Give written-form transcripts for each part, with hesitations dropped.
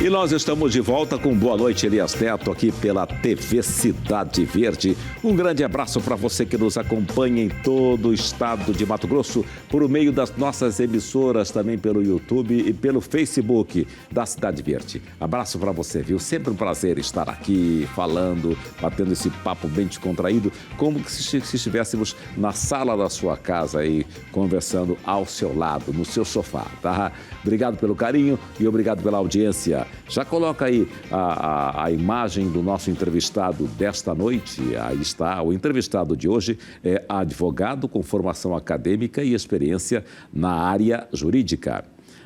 E nós estamos de volta com Boa Noite, Elias Neto, aqui pela TV Cidade Verde. Um grande abraço para você que nos acompanha em todo o estado de Mato Grosso, por meio das nossas emissoras, também pelo YouTube e pelo Facebook da Cidade Verde. Abraço para você, viu? Sempre um prazer estar aqui falando, batendo esse papo bem descontraído, como se estivéssemos na sala da sua casa aí, conversando ao seu lado, no seu sofá, tá? Obrigado pelo carinho e obrigado pela audiência. Já coloca aí a imagem do nosso entrevistado desta noite. Aí está. O entrevistado de hoje é advogado com formação acadêmica e experiência na área jurídica.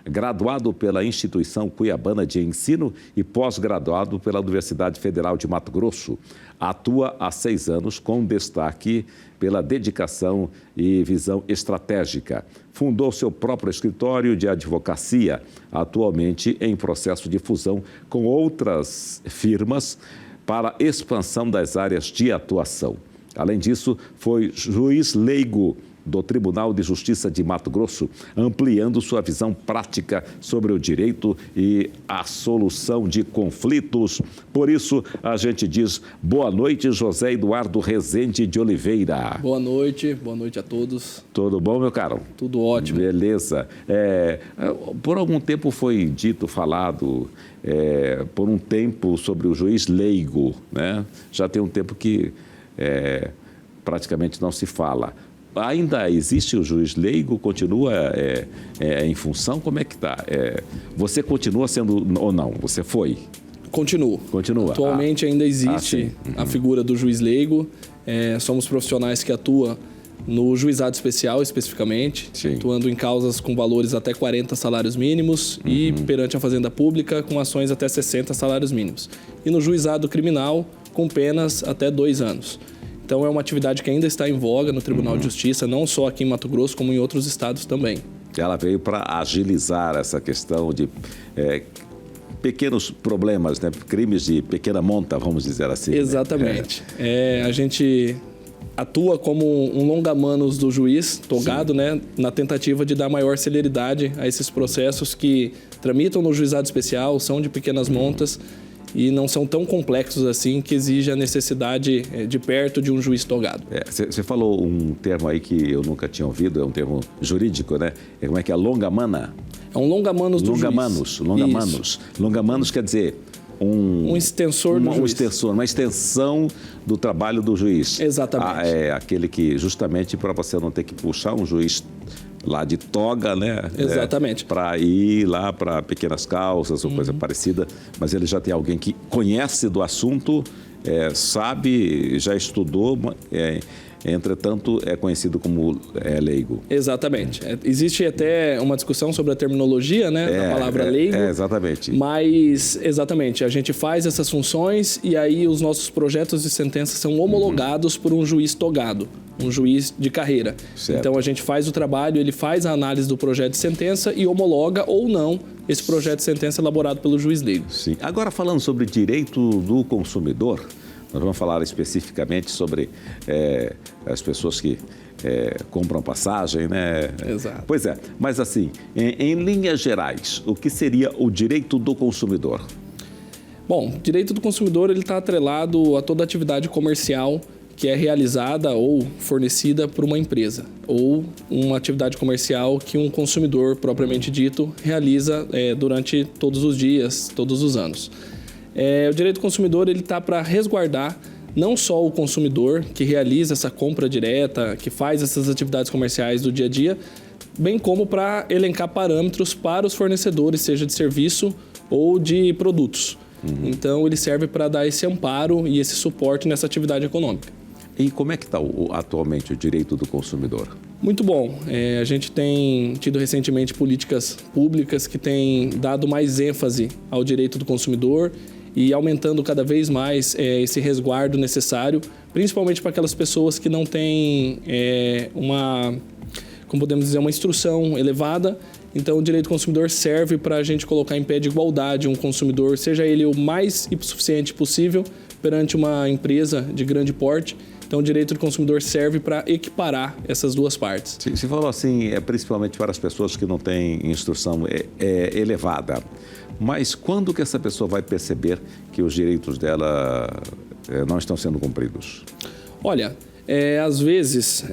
Graduado pela Instituição Cuiabana de Ensino e pós-graduado pela Universidade Federal de Mato Grosso. Atua há 6 anos com destaque pela dedicação e visão estratégica. Fundou seu próprio escritório de advocacia, atualmente em processo de fusão com outras firmas para expansão das áreas de atuação. Além disso, foi juiz leigo do Tribunal de Justiça de Mato Grosso, ampliando sua visão prática sobre o direito e a solução de conflitos. Por isso, a gente diz boa noite, José Eduardo Rezende de Oliveira. Boa noite a todos. Tudo bom, meu caro? Tudo ótimo. Beleza. Por algum tempo foi dito, falado, por um tempo sobre o juiz leigo, né? Já tem um tempo que praticamente não se fala. Ainda existe o juiz leigo? Continua em função? Como é que está? Você continua sendo ou não? Você foi? Continuo. Continua. Atualmente ainda existe a figura do juiz leigo. Somos profissionais que atuam no juizado especial, especificamente, atuando em causas com valores até 40 salários mínimos e perante a Fazenda Pública com ações até 60 salários mínimos. E no juizado criminal com penas até 2 anos. Então, é uma atividade que ainda está em voga no Tribunal de Justiça, não só aqui em Mato Grosso, como em outros estados também. Ela veio para agilizar essa questão de pequenos problemas, né? Crimes de pequena monta, vamos dizer assim. Exatamente. Né? A gente atua como um longa-manos do juiz togado, né? Na tentativa de dar maior celeridade a esses processos que tramitam no juizado especial, são de pequenas montas, e não são tão complexos assim que exige a necessidade de perto de um juiz togado. Você falou um termo aí que eu nunca tinha ouvido, é um termo jurídico, né? Como é que é? Longa-mana? É um longa-manos do juiz. Longa-manos. Longa-manos quer dizer um extensor do juiz. Uma extensão do trabalho do juiz. Exatamente. Aquele que, justamente para você não ter que puxar um juiz lá de toga, né? Exatamente. Para ir lá para pequenas causas ou coisa parecida, mas ele já tem alguém que conhece do assunto, sabe, já estudou, entretanto, é conhecido como leigo. Exatamente. Existe até uma discussão sobre a terminologia, né, da palavra leigo. Exatamente. Mas, exatamente, a gente faz essas funções e aí os nossos projetos de sentença são homologados por um juiz togado, um juiz de carreira. Certo. Então, a gente faz o trabalho, ele faz a análise do projeto de sentença e homologa ou não esse projeto de sentença elaborado pelo juiz leigo. Sim. Agora, falando sobre direito do consumidor, nós vamos falar especificamente sobre as pessoas que compram passagem, né? Exato. Pois é, mas assim, em linhas gerais, o que seria o direito do consumidor? Bom, o direito do consumidor ele está atrelado a toda atividade comercial que é realizada ou fornecida por uma empresa, ou uma atividade comercial que um consumidor, propriamente dito, realiza durante todos os dias, todos os anos. O direito do consumidor está para resguardar não só o consumidor que realiza essa compra direta, que faz essas atividades comerciais do dia a dia, bem como para elencar parâmetros para os fornecedores, seja de serviço ou de produtos. Então, ele serve para dar esse amparo e esse suporte nessa atividade econômica. E como é que está atualmente o direito do consumidor? Muito bom. A gente tem tido recentemente políticas públicas que têm dado mais ênfase ao direito do consumidor e aumentando cada vez mais esse resguardo necessário, principalmente para aquelas pessoas que não têm como podemos dizer, uma instrução elevada. Então, o direito do consumidor serve para a gente colocar em pé de igualdade um consumidor, seja ele o mais hipossuficiente possível perante uma empresa de grande porte. Então, o direito do consumidor serve para equiparar essas duas partes. Você falou assim, principalmente para as pessoas que não têm instrução elevada. Mas quando que essa pessoa vai perceber que os direitos dela não estão sendo cumpridos? Olha, às vezes,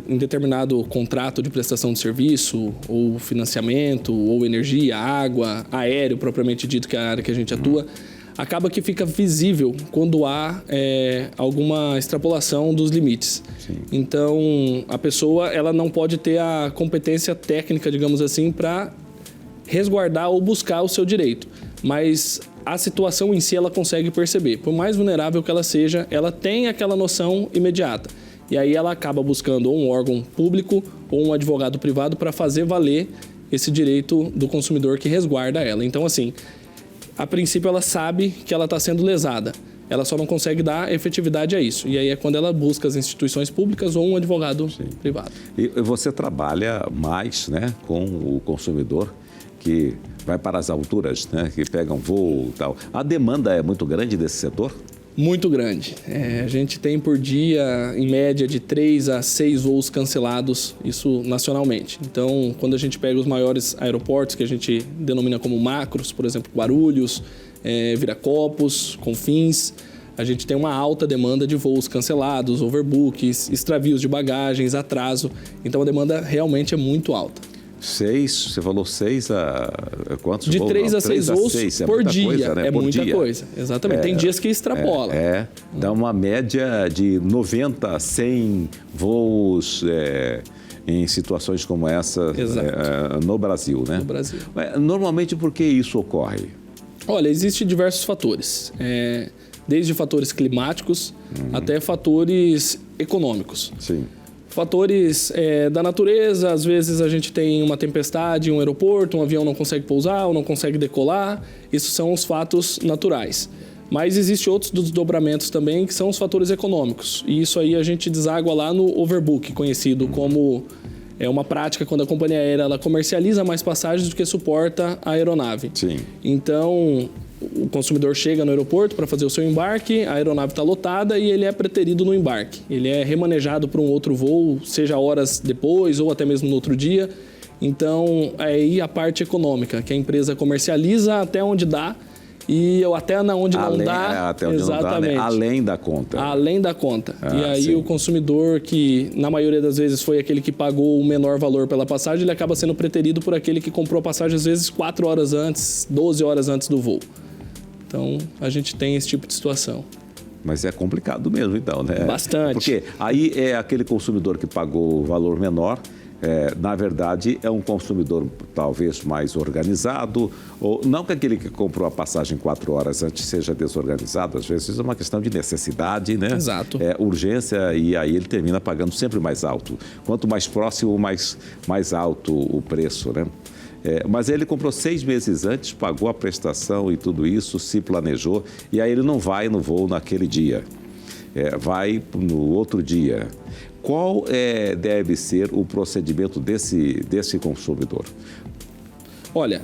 em determinado contrato de prestação de serviço, ou financiamento, ou energia, água, aéreo, propriamente dito, que é a área que a gente atua, acaba que fica visível quando há alguma extrapolação dos limites. Sim. Então, a pessoa ela não pode ter a competência técnica, digamos assim, para resguardar ou buscar o seu direito. Mas a situação em si ela consegue perceber. Por mais vulnerável que ela seja, ela tem aquela noção imediata. E aí ela acaba buscando ou um órgão público ou um advogado privado para fazer valer esse direito do consumidor que resguarda ela. Então, assim, a princípio ela sabe que ela está sendo lesada. Ela só não consegue dar efetividade a isso. E aí é quando ela busca as instituições públicas ou um advogado privado. E você trabalha mais, né, com o consumidor que vai para as alturas, né, que pegam voo e tal. A demanda é muito grande desse setor? Muito grande. A gente tem por dia, em média, de 3 a 6 voos cancelados, isso nacionalmente. Então, quando a gente pega os maiores aeroportos, que a gente denomina como macros, por exemplo, Guarulhos, Viracopos, Confins, a gente tem uma alta demanda de voos cancelados, overbooks, extravios de bagagens, atraso. Então, a demanda realmente é muito alta. 6, você falou 6 a quantos de voos? 3 a 6 voos por dia. Coisa, né? É por muita dia. coisa, exatamente. Tem dias que extrapola. Dá uma média de 90 a 100 voos em situações como essa no Brasil, né? No Brasil. Normalmente, por que isso ocorre? Olha, existem diversos fatores. Desde fatores climáticos até fatores econômicos. Sim. Fatores da natureza, às vezes a gente tem uma tempestade em um aeroporto, um avião não consegue pousar ou não consegue decolar. Isso são os fatos naturais. Mas existem outros desdobramentos também que são os fatores econômicos. E isso aí a gente deságua lá no overbook, conhecido como uma prática quando a companhia aérea ela comercializa mais passagens do que suporta a aeronave. Sim. Então, o consumidor chega no aeroporto para fazer o seu embarque, a aeronave está lotada e ele é preterido no embarque. Ele é remanejado para um outro voo, seja horas depois ou até mesmo no outro dia. Então, aí a parte econômica, que a empresa comercializa até onde dá e até onde não dá. Até onde exatamente. Não dá, né? Além da conta. Além da conta. E aí o consumidor, que na maioria das vezes foi aquele que pagou o menor valor pela passagem, ele acaba sendo preterido por aquele que comprou a passagem às vezes 4 horas antes, 12 horas antes do voo. Então, a gente tem esse tipo de situação. Mas é complicado mesmo, então, né? Bastante. Porque aí é aquele consumidor que pagou o valor menor, na verdade, é um consumidor talvez mais organizado, ou não que aquele que comprou a passagem 4 horas antes seja desorganizado, às vezes é uma questão de necessidade, né? Exato. Urgência, e aí ele termina pagando sempre mais alto. Quanto mais próximo, mais alto o preço, né? Mas ele comprou 6 meses antes, pagou a prestação e tudo isso, se planejou, e aí ele não vai no voo naquele dia, vai no outro dia. Qual deve ser o procedimento desse consumidor? Olha,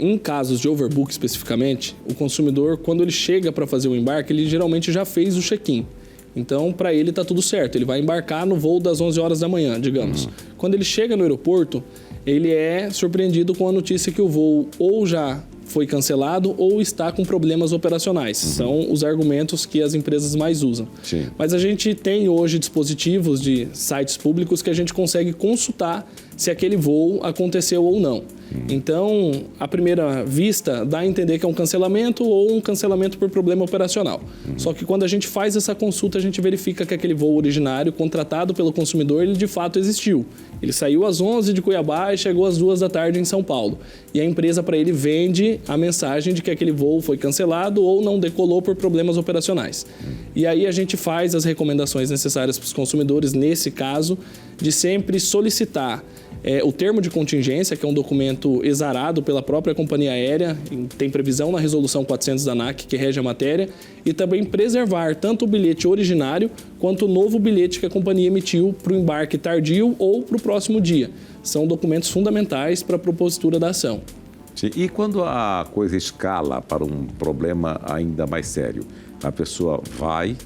em casos de overbook especificamente, o consumidor, quando ele chega para fazer o embarque, ele geralmente já fez o check-in. Então, para ele está tudo certo. Ele vai embarcar no voo das 11 horas da manhã, digamos. Quando ele chega no aeroporto, ele é surpreendido com a notícia que o voo ou já foi cancelado ou está com problemas operacionais. São os argumentos que as empresas mais usam. Sim. Mas a gente tem hoje dispositivos de sites públicos que a gente consegue consultar se aquele voo aconteceu ou não. Então, à primeira vista, dá a entender que é um cancelamento ou um cancelamento por problema operacional. Só que quando a gente faz essa consulta, a gente verifica que aquele voo originário, contratado pelo consumidor, ele de fato existiu. Ele saiu às 11 de Cuiabá e chegou às 2 da tarde em São Paulo. E a empresa, para ele, vende a mensagem de que aquele voo foi cancelado ou não decolou por problemas operacionais. E aí a gente faz as recomendações necessárias para os consumidores, nesse caso, de sempre solicitar o termo de contingência, que é um documento exarado pela própria companhia aérea, tem previsão na resolução 400 da ANAC, que rege a matéria, e também preservar tanto o bilhete originário quanto o novo bilhete que a companhia emitiu para o embarque tardio ou para o próximo dia. São documentos fundamentais para a propositura da ação. Sim. E quando a coisa escala para um problema ainda mais sério, a pessoa vai,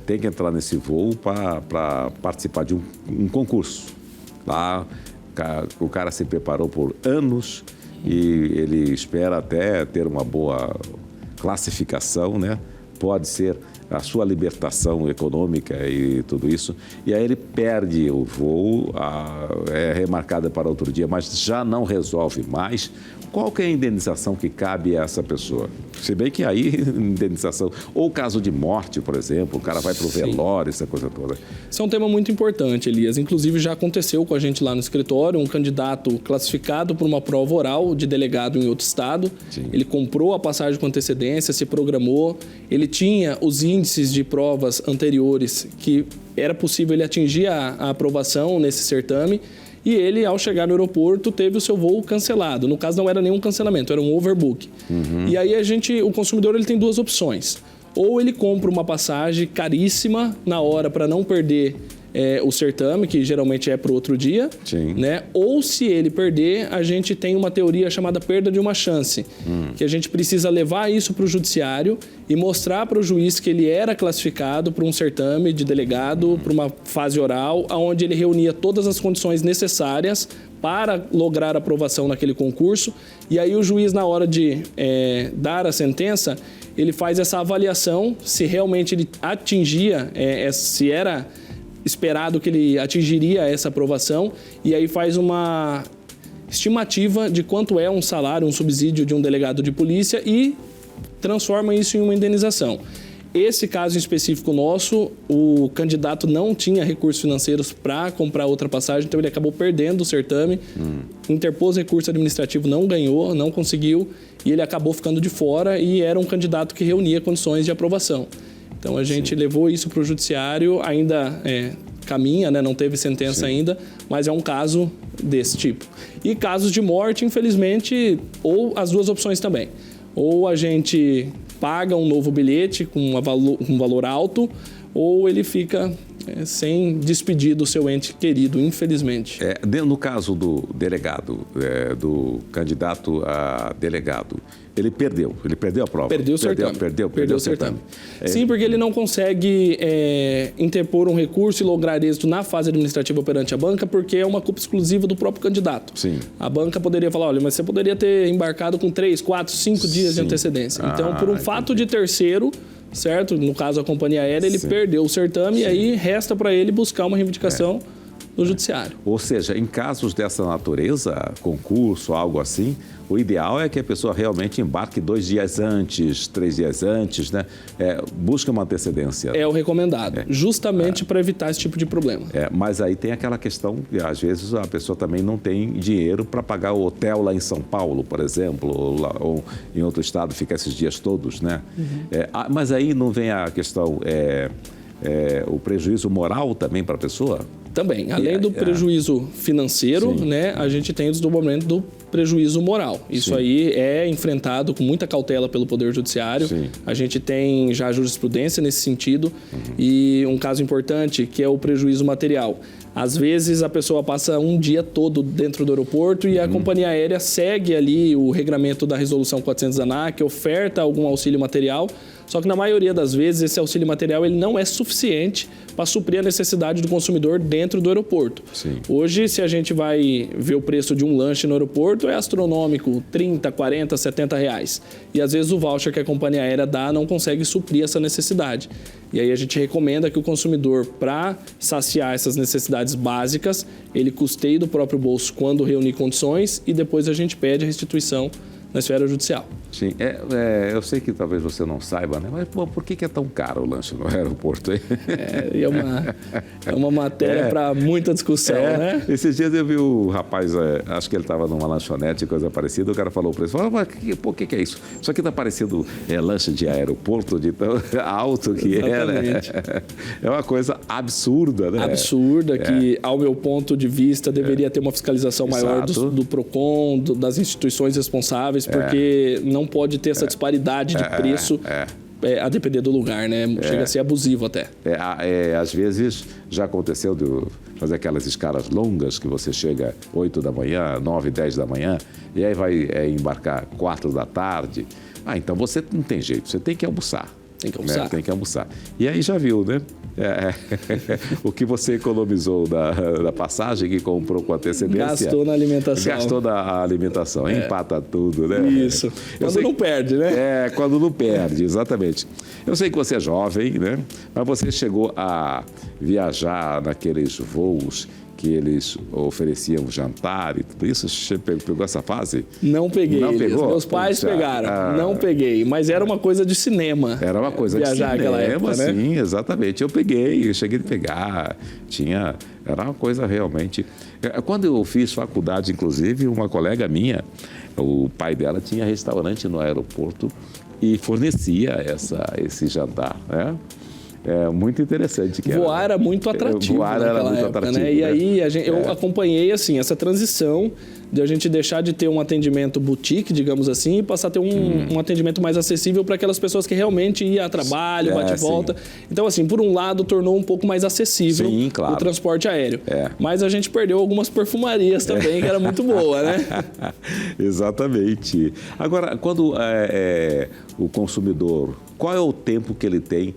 tem que entrar nesse voo para participar de um concurso. Lá, o cara se preparou por anos e ele espera até ter uma boa classificação, né? Pode ser a sua libertação econômica e tudo isso, e aí ele perde o voo, é remarcada para outro dia, mas já não resolve mais. Qual que é a indenização que cabe a essa pessoa? Se bem que aí, indenização, ou caso de morte, por exemplo, o cara vai para o velório, essa coisa toda. Isso é um tema muito importante, Elias. Inclusive, já aconteceu com a gente lá no escritório, um candidato classificado por uma prova oral de delegado em outro estado. Sim. Ele comprou a passagem com antecedência, se programou, ele tinha os índices de provas anteriores que era possível ele atingir a aprovação nesse certame. E ele, ao chegar no aeroporto, teve o seu voo cancelado. No caso, não era nenhum cancelamento, era um overbook. E aí o consumidor ele tem duas opções. Ou ele compra uma passagem caríssima na hora para não perder o certame, que geralmente é para o outro dia. Sim. Né? Ou se ele perder, a gente tem uma teoria chamada perda de uma chance. Que a gente precisa levar isso para o judiciário e mostrar para o juiz que ele era classificado para um certame de delegado, para uma fase oral, onde ele reunia todas as condições necessárias para lograr aprovação naquele concurso. E aí o juiz, na hora de dar a sentença, ele faz essa avaliação se realmente ele atingia, se era esperado que ele atingiria essa aprovação, e aí faz uma estimativa de quanto é um salário, um subsídio de um delegado de polícia e transforma isso em uma indenização. Esse caso em específico nosso, o candidato não tinha recursos financeiros para comprar outra passagem, então ele acabou perdendo o certame, interpôs recurso administrativo, não ganhou, não conseguiu, e ele acabou ficando de fora e era um candidato que reunia condições de aprovação. Então a gente levou isso para o judiciário, ainda caminha, né? Não teve sentença ainda, mas é um caso desse tipo. E casos de morte, infelizmente, ou as duas opções também. Ou a gente paga um novo bilhete com um valor alto, ou ele fica sem despedir do seu ente querido, infelizmente. No caso do delegado, do candidato a delegado, ele perdeu a prova. Perdeu o certame. Perdeu o certame. Sim, porque ele não consegue interpor um recurso e lograr êxito na fase administrativa perante a banca, porque é uma culpa exclusiva do próprio candidato. Sim. A banca poderia falar, olha, mas você poderia ter embarcado com 3, 4, 5 dias de antecedência. Então, por um fato de terceiro, certo? No caso, a companhia aérea, ele perdeu o certame e aí resta para ele buscar uma reivindicação no judiciário. Ou seja, em casos dessa natureza, concurso, algo assim, o ideal é que a pessoa realmente embarque 2 dias antes, 3 dias antes, né? Busca uma antecedência. É o recomendado, justamente para evitar esse tipo de problema. Mas aí tem aquela questão que, às vezes, a pessoa também não tem dinheiro para pagar o hotel lá em São Paulo, por exemplo, ou em outro estado, ficar esses dias todos, né? Mas aí não vem a questão, o prejuízo moral também para a pessoa? Também, além do prejuízo financeiro, né, a gente tem o desdobramento do prejuízo moral. Isso aí é enfrentado com muita cautela pelo Poder Judiciário. A gente tem já jurisprudência nesse sentido. E um caso importante que é o prejuízo material. Às vezes a pessoa passa um dia todo dentro do aeroporto e a companhia aérea segue ali o regramento da Resolução 400 ANAC, oferta algum auxílio material, só que na maioria das vezes esse auxílio material ele não é suficiente para suprir a necessidade do consumidor dentro do aeroporto. Hoje, se a gente vai ver o preço de um lanche no aeroporto, é astronômico, 30, 40, 70 reais. E às vezes o voucher que a companhia aérea dá não consegue suprir essa necessidade. E aí a gente recomenda que o consumidor, para saciar essas necessidades básicas, ele custeie do próprio bolso quando reunir condições e depois a gente pede a restituição na esfera judicial. Sim, eu sei que talvez você não saiba, né? Mas por que é tão caro o lanche no aeroporto? É uma matéria para muita discussão, né? Esses dias eu vi o rapaz, acho que ele estava numa lanchonete, coisa parecida, o cara falou para ele, mas por que é isso? Isso aqui está parecendo lanche de aeroporto, de tão alto que Exatamente. É uma coisa absurda, né? Absurda, que ao meu ponto de vista deveria ter uma fiscalização maior do PROCON, das instituições responsáveis, porque não pode ter essa disparidade de preço a depender do lugar, né? Chega a ser abusivo até. Às vezes já aconteceu de fazer aquelas escalas longas que você chega 8 da manhã, 9, 10 da manhã e aí vai embarcar 4 da tarde. Então você não tem jeito, você tem que almoçar. Tem que almoçar. Tem que almoçar. E aí já viu, né? O que você economizou da passagem que comprou com antecedência. Gastou na alimentação. Gastou na alimentação. Empata tudo, né? Isso. Quando não perde, né? Quando não perde, exatamente. Eu sei que você é jovem, né? Mas você chegou a viajar naqueles voos que eles ofereciam jantar e tudo isso? Você pegou essa fase? Não peguei. Não pegou? Meus pais pegaram. Não peguei. Mas era uma coisa de cinema. Era uma coisa de cinema, naquela época, né? Sim, exatamente. Eu cheguei a pegar. Era uma coisa realmente... Quando eu fiz faculdade, inclusive, uma colega minha, o pai dela tinha restaurante no aeroporto e fornecia esse jantar, né? É muito interessante. Voar era muito atrativo naquela época, né? E aí eu acompanhei assim, essa transição de a gente deixar de ter um atendimento boutique, digamos assim, e passar a ter um atendimento mais acessível para aquelas pessoas que realmente iam a trabalho, bate e volta. Então, assim, por um lado, tornou um pouco mais acessível o transporte aéreo. Mas a gente perdeu algumas perfumarias também, que era muito boa, né? Exatamente. Agora, quando o consumidor, qual é o tempo que ele tem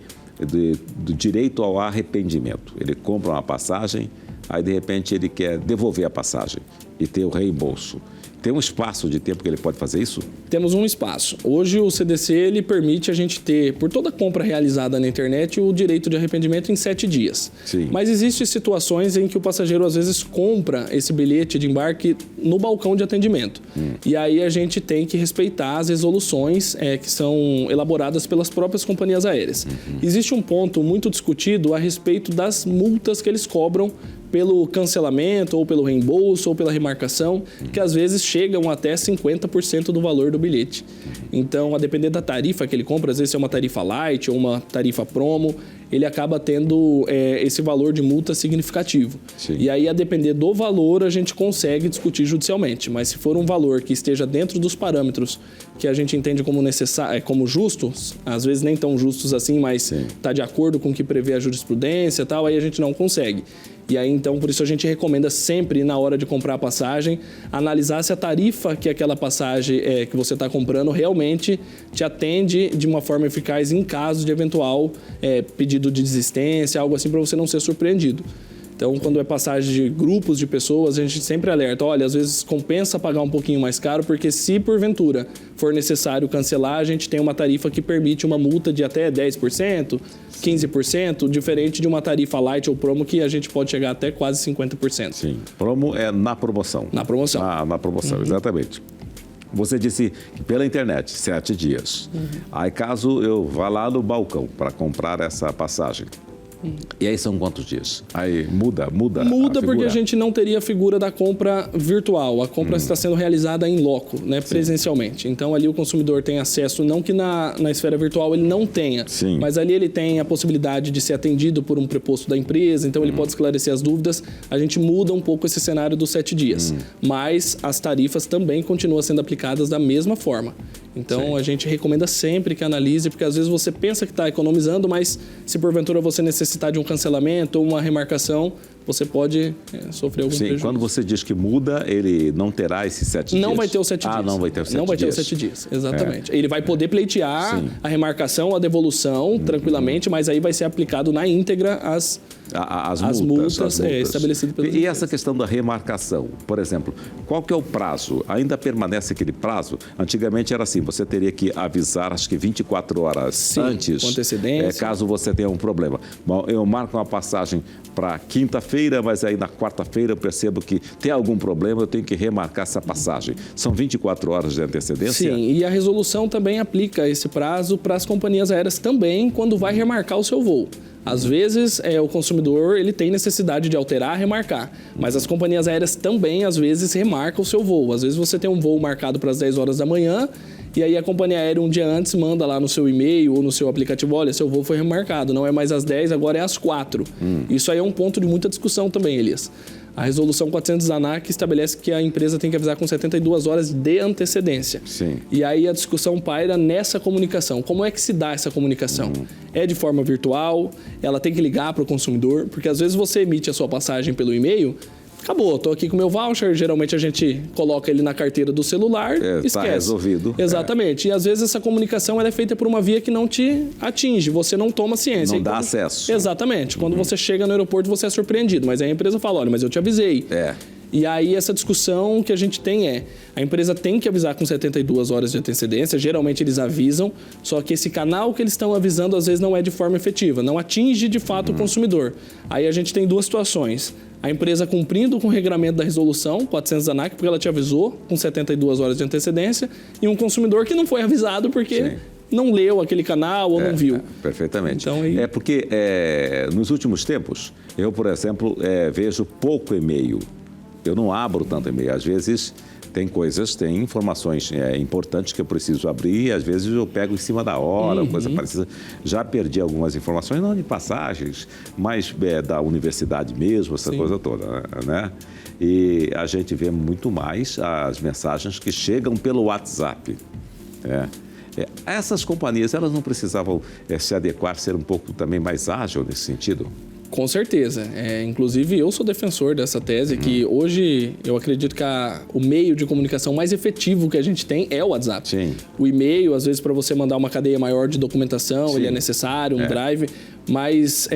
do direito ao arrependimento? Ele compra uma passagem, aí de repente ele quer devolver a passagem e ter o reembolso. Tem um espaço de tempo que ele pode fazer isso? Temos um espaço. Hoje o CDC ele permite a gente ter, por toda compra realizada na internet, o direito de arrependimento em 7 dias. Sim. Mas existem situações em que o passageiro às vezes compra esse bilhete de embarque no balcão de atendimento. E aí a gente tem que respeitar as resoluções que são elaboradas pelas próprias companhias aéreas. Existe um ponto muito discutido a respeito das multas que eles cobram pelo cancelamento, ou pelo reembolso, ou pela remarcação, que às vezes chegam até 50% do valor do bilhete. Então, a depender da tarifa que ele compra, às vezes é uma tarifa light ou uma tarifa promo, ele acaba tendo esse valor de multa significativo. Sim. E aí, a depender do valor, a gente consegue discutir judicialmente. Mas se for um valor que esteja dentro dos parâmetros que a gente entende como necessário, como justos, às vezes nem tão justos assim, mas está de acordo com o que prevê a jurisprudência e tal, aí a gente não consegue. E aí, então, por isso a gente recomenda sempre, na hora de comprar a passagem, analisar se a tarifa que aquela passagem que você está comprando realmente te atende de uma forma eficaz em caso de eventual pedido de desistência, algo assim, para você não ser surpreendido. Então, quando é passagem de grupos de pessoas, a gente sempre alerta, olha, às vezes compensa pagar um pouquinho mais caro, porque se porventura for necessário cancelar, a gente tem uma tarifa que permite uma multa de até 10%, 15%, diferente de uma tarifa light ou promo que a gente pode chegar até quase 50%. Sim, promo é na promoção. Na promoção. Na promoção, exatamente. Você disse que pela internet, 7 dias. Aí caso eu vá lá no balcão para comprar essa passagem, e aí são quantos dias? Aí muda porque a gente não teria a figura da compra virtual. A compra está sendo realizada em loco, né, presencialmente. Então, ali o consumidor tem acesso, não que na esfera virtual ele não tenha, mas ali ele tem a possibilidade de ser atendido por um preposto da empresa, então ele pode esclarecer as dúvidas. A gente muda um pouco esse cenário dos 7 dias, mas as tarifas também continuam sendo aplicadas da mesma forma. Então, a gente recomenda sempre que analise, porque às vezes você pensa que está economizando, mas se porventura você necessitar de um cancelamento ou uma remarcação, você pode sofrer algum prejuízo. Quando você diz que muda, ele não terá esses 7 dias? Não vai ter os 7 dias. Não vai ter os 7 dias. Não vai ter os 7 dias, exatamente. Ele vai poder pleitear a remarcação, a devolução, tranquilamente, mas aí vai ser aplicado na íntegra as multas estabelecidas pelas E essa questão da remarcação, por exemplo, qual que é o prazo? Ainda permanece aquele prazo? Antigamente era assim, você teria que avisar, acho que 24 horas antes, com antecedência. Caso você tenha um problema. Bom, eu marco uma passagem para quinta-feira, mas aí na quarta-feira eu percebo que tem algum problema, eu tenho que remarcar essa passagem. São 24 horas de antecedência? Sim, e a resolução também aplica esse prazo para as companhias aéreas também quando vai remarcar o seu voo. Às vezes, o consumidor ele tem necessidade de alterar, remarcar, mas as companhias aéreas também, às vezes, remarcam o seu voo. Às vezes, você tem um voo marcado para as 10 horas da manhã e aí a companhia aérea um dia antes manda lá no seu e-mail ou no seu aplicativo, olha, seu voo foi remarcado, não é mais às 10, agora é às 4. Isso aí é um ponto de muita discussão também, Elias. A resolução 400 ANAC estabelece que a empresa tem que avisar com 72 horas de antecedência. Sim. E aí a discussão paira nessa comunicação. Como é que se dá essa comunicação? É de forma virtual? Ela tem que ligar para o consumidor? Porque às vezes você emite a sua passagem pelo e-mail, acabou, estou aqui com o meu voucher, geralmente a gente coloca ele na carteira do celular, esquece. Está resolvido. Exatamente. E às vezes essa comunicação ela é feita por uma via que não te atinge, você não toma ciência. Não dá acesso. Exatamente. Quando você chega no aeroporto, você é surpreendido, mas aí a empresa fala, olha, mas eu te avisei. E aí essa discussão que a gente tem a empresa tem que avisar com 72 horas de antecedência, geralmente eles avisam, só que esse canal que eles estão avisando às vezes não é de forma efetiva, não atinge de fato o consumidor. Aí a gente tem duas situações. A empresa cumprindo com o regramento da resolução 400 da ANAC, porque ela te avisou com 72 horas de antecedência, e um consumidor que não foi avisado porque não leu aquele canal ou não viu. Perfeitamente. Então, aí... porque nos últimos tempos, eu, por exemplo, vejo pouco e-mail. Eu não abro tanto e-mail. Às vezes tem informações importantes que eu preciso abrir e às vezes eu pego em cima da hora, coisa parecida. Já perdi algumas informações, não de passagens, mas da universidade mesmo, essa coisa toda, né? E a gente vê muito mais as mensagens que chegam pelo WhatsApp. Essas companhias, elas não precisavam se adequar, ser um pouco também mais ágil nesse sentido? Com certeza. Inclusive, eu sou defensor dessa tese que hoje eu acredito que o meio de comunicação mais efetivo que a gente tem é o WhatsApp. Sim. O e-mail, às vezes, para você mandar uma cadeia maior de documentação, ele é necessário, um drive, mas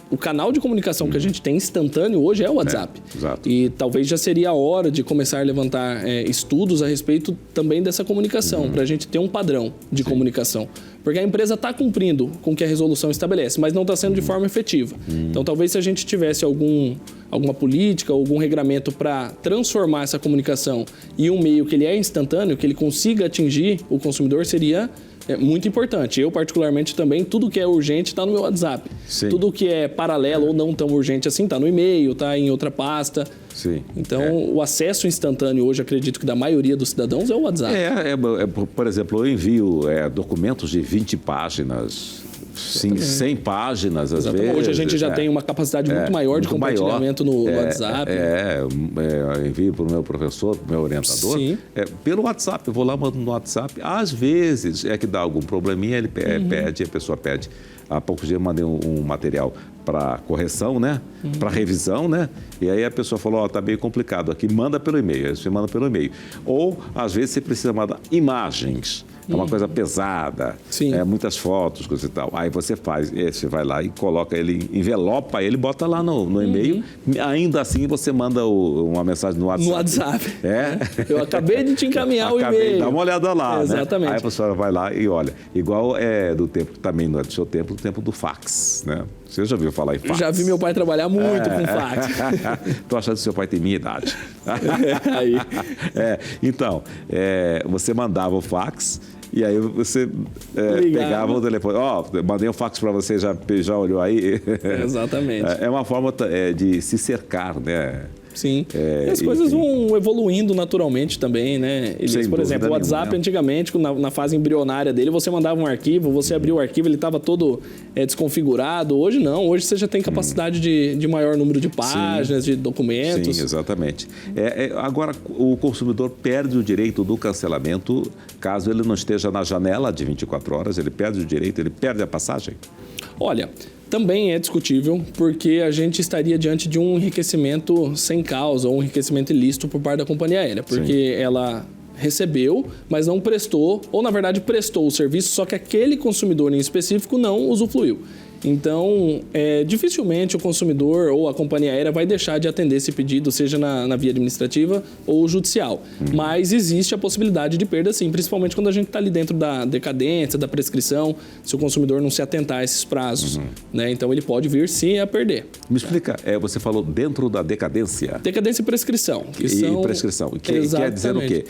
o canal de comunicação que a gente tem instantâneo hoje é o WhatsApp. Exato. E talvez já seria a hora de começar a levantar estudos a respeito também dessa comunicação, para a gente ter um padrão de comunicação. Porque a empresa está cumprindo com o que a resolução estabelece, mas não está sendo de forma efetiva. Então, talvez se a gente tivesse alguma política, algum regramento para transformar essa comunicação em um meio que ele é instantâneo, que ele consiga atingir o consumidor, seria muito importante. Eu, particularmente, também, tudo que é urgente está no meu WhatsApp. Sim. Tudo que é paralelo ou não tão urgente assim está no e-mail, está em outra pasta. Sim. Então, o acesso instantâneo hoje, acredito que da maioria dos cidadãos é o WhatsApp. Por exemplo, eu envio documentos de 20 páginas, 100 páginas, às vezes. Hoje a gente já tem uma capacidade muito maior de compartilhamento no WhatsApp. Eu envio para o meu professor, para o meu orientador. Sim. Pelo WhatsApp, eu vou lá, mando no WhatsApp. Às vezes é que dá algum probleminha, ele pede, a pessoa pede. Há poucos dias eu mandei um material para correção, né? Para revisão, né? E aí a pessoa falou, está meio complicado aqui, manda pelo e-mail. Aí você manda pelo e-mail. Ou, às vezes, você precisa mandar imagens. É uma coisa pesada, muitas fotos, coisa e tal. Aí você vai lá e coloca ele, envelopa ele, bota lá no e-mail. Ainda assim, você manda uma mensagem no WhatsApp. No WhatsApp. Eu acabei de te encaminhar o e-mail. Dá uma olhada lá, Exatamente. Né? Aí a pessoa vai lá e olha. Igual do tempo, também não é do seu tempo, do tempo do fax, né? Você já ouviu falar em fax? Já vi meu pai trabalhar muito com fax. Tô achando que seu pai tem minha idade. Aí. Então, você mandava o fax e aí você pegava o telefone. Mandei um fax para você, já olhou aí? Exatamente. É uma forma de se cercar, né? Sim. E as coisas vão evoluindo naturalmente também, né? Por exemplo, o WhatsApp, antigamente, na fase embrionária dele, você mandava um arquivo, você abria o arquivo, ele estava todo desconfigurado. Hoje não, hoje você já tem capacidade de maior número de páginas, de documentos. Sim, exatamente. Agora, o consumidor perde o direito do cancelamento caso ele não esteja na janela de 24 horas, ele perde o direito, ele perde a passagem? Olha, também é discutível, porque a gente estaria diante de um enriquecimento sem causa, ou um enriquecimento ilícito por parte da companhia aérea, porque ela recebeu, mas não prestou, ou na verdade prestou o serviço, só que aquele consumidor em específico não usufruiu. Então, dificilmente o consumidor ou a companhia aérea vai deixar de atender esse pedido, seja na via administrativa ou judicial. Mas existe a possibilidade de perda, sim, principalmente quando a gente está ali dentro da decadência, da prescrição, se o consumidor não se atentar a esses prazos. Né? Então, ele pode vir, sim, a perder. Me explica, você falou dentro da decadência. Decadência e prescrição. Prescrição. Quer dizer o quê?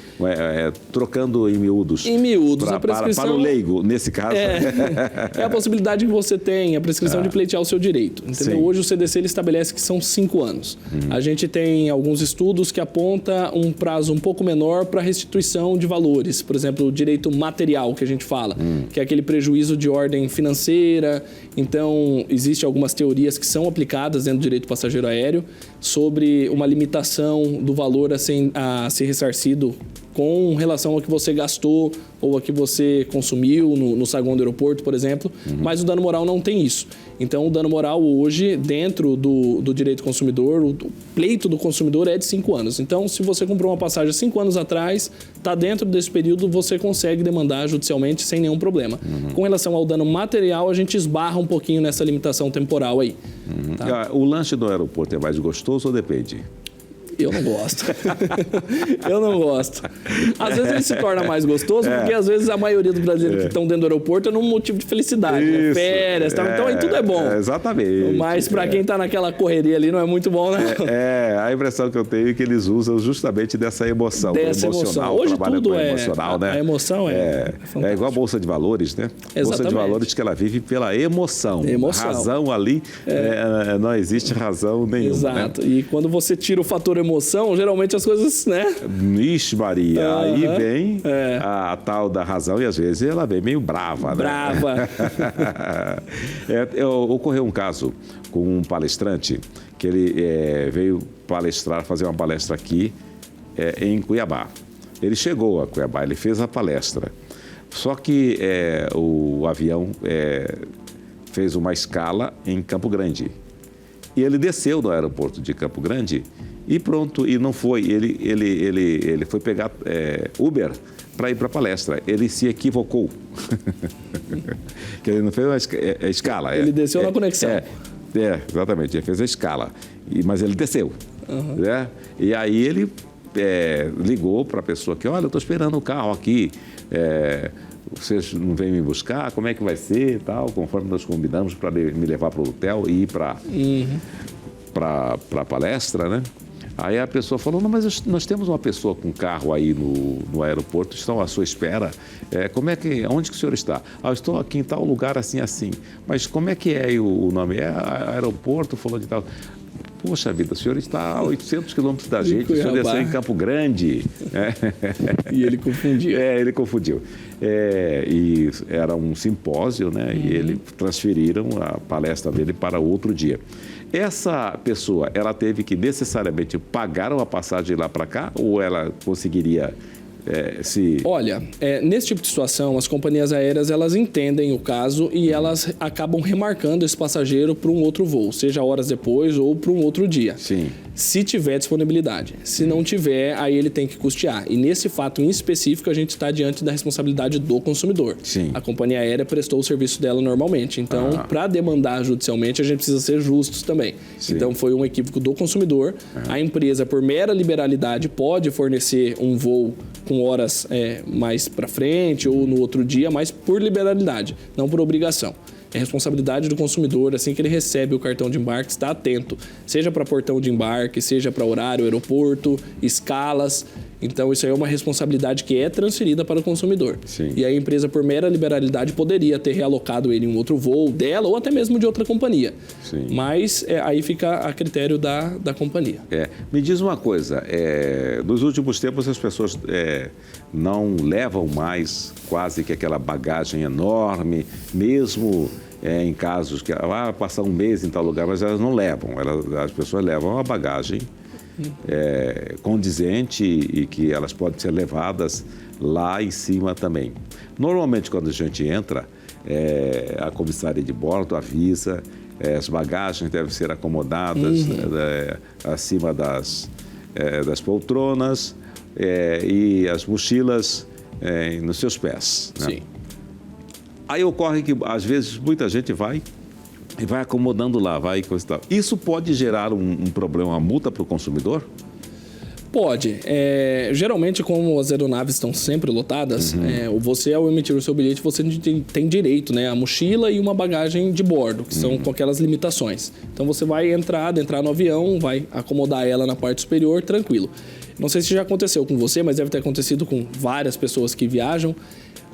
Trocando em miúdos. Em miúdos. A prescrição, para o leigo, nesse caso. É a possibilidade que você tem, a prescrição de pleitear o seu direito. Entendeu? Hoje o CDC ele estabelece que são 5 anos. A gente tem alguns estudos que apontam um prazo um pouco menor para restituição de valores. Por exemplo, o direito material que a gente fala, que é aquele prejuízo de ordem financeira. Então, existem algumas teorias que são aplicadas dentro do direito passageiro aéreo sobre uma limitação do valor a ser ressarcido com relação ao que você gastou ou a que você consumiu no saguão do aeroporto, por exemplo, mas o dano moral não tem isso. Então, o dano moral hoje, dentro do direito do consumidor, o pleito do consumidor é de 5 anos. Então, se você comprou uma passagem 5 anos atrás, está dentro desse período, você consegue demandar judicialmente sem nenhum problema. Com relação ao dano material, a gente esbarra um pouquinho nessa limitação temporal aí. Tá? O lanche do aeroporto é mais gostoso ou depende? Eu não gosto. Eu não gosto. Às vezes ele se torna mais gostoso, porque às vezes a maioria dos brasileiros que estão dentro do aeroporto é num motivo de felicidade, né? Férias, tal. Então aí tudo é bom. Exatamente. Mas para quem está naquela correria ali não é muito bom, né? A impressão que eu tenho é que eles usam justamente dessa emoção. Emocional. Hoje tudo é emocional, né? A emoção é igual a Bolsa de Valores, né? Exatamente. Bolsa de Valores que ela vive pela emoção. Razão ali, não existe razão nenhuma. Exato. Né? E quando você tira o fator emoção, geralmente as coisas, né? Ixi, Maria, aí vem a tal da razão e às vezes ela vem meio brava, né? Brava. Ocorreu um caso com um palestrante que ele veio palestrar, fazer uma palestra aqui em Cuiabá. Ele chegou a Cuiabá, ele fez a palestra. Só que o avião fez uma escala em Campo Grande. E ele desceu no aeroporto de Campo Grande e pronto, e não foi. Ele foi pegar Uber para ir para a palestra. Ele se equivocou. Que ele não fez a escala. Ele desceu na conexão. Exatamente, ele fez a escala. Mas ele desceu. Né? E aí ele ligou para a pessoa que, olha, eu estou esperando o carro aqui. Vocês não vêm me buscar? Como é que vai ser e tal? Conforme nós combinamos para me levar para o hotel e ir para a palestra, né? Aí a pessoa falou, não, mas nós temos uma pessoa com carro aí no aeroporto, estão à sua espera. Onde que o senhor está? Eu estou aqui em tal lugar, assim, assim. Mas como é que é o nome? Aeroporto, falou de tal. Poxa vida, o senhor está a 800 quilômetros da gente, o senhor desceu em Campo Grande. E ele confundiu. Ele confundiu. E era um simpósio, né? E ele transferiram a palestra dele para outro dia. Essa pessoa, ela teve que necessariamente pagar uma passagem lá para cá ou ela conseguiria Olha, nesse tipo de situação, as companhias aéreas, elas entendem o caso e elas acabam remarcando esse passageiro para um outro voo, seja horas depois ou para um outro dia. Sim. Se tiver disponibilidade. Se não tiver, aí ele tem que custear. E nesse fato em específico, a gente está diante da responsabilidade do consumidor. Sim. A companhia aérea prestou o serviço dela normalmente. Então, para demandar judicialmente, a gente precisa ser justos também. Sim. Então, foi um equívoco do consumidor. A empresa, por mera liberalidade, pode fornecer um voo com horas mais para frente ou no outro dia, mas por liberalidade, não por obrigação. É responsabilidade do consumidor, assim que ele recebe o cartão de embarque, estar atento, seja para portão de embarque, seja para horário, aeroporto, escalas. Então, isso aí é uma responsabilidade que é transferida para o consumidor. Sim. E a empresa, por mera liberalidade, poderia ter realocado ele em um outro voo dela ou até mesmo de outra companhia. Sim. Mas aí fica a critério da companhia. Me diz uma coisa, nos últimos tempos as pessoas não levam mais quase que aquela bagagem enorme, mesmo em casos que passar um mês em tal lugar, mas elas não levam, as pessoas levam uma bagagem condizente e que elas podem ser levadas lá em cima também. Normalmente, quando a gente entra, a comissária de bordo avisa, as bagagens devem ser acomodadas acima das poltronas e as mochilas nos seus pés. Né? Sim. Aí ocorre que, às vezes, muita gente vai acomodando lá, vai coisa e tal. Isso pode gerar um problema, uma multa para o consumidor? Pode. Geralmente, como as aeronaves estão sempre lotadas, você, ao emitir o seu bilhete, você tem direito, né, a mochila e uma bagagem de bordo, que são com aquelas limitações. Então, você vai entrar no avião, vai acomodar ela na parte superior, tranquilo. Não sei se já aconteceu com você, mas deve ter acontecido com várias pessoas que viajam.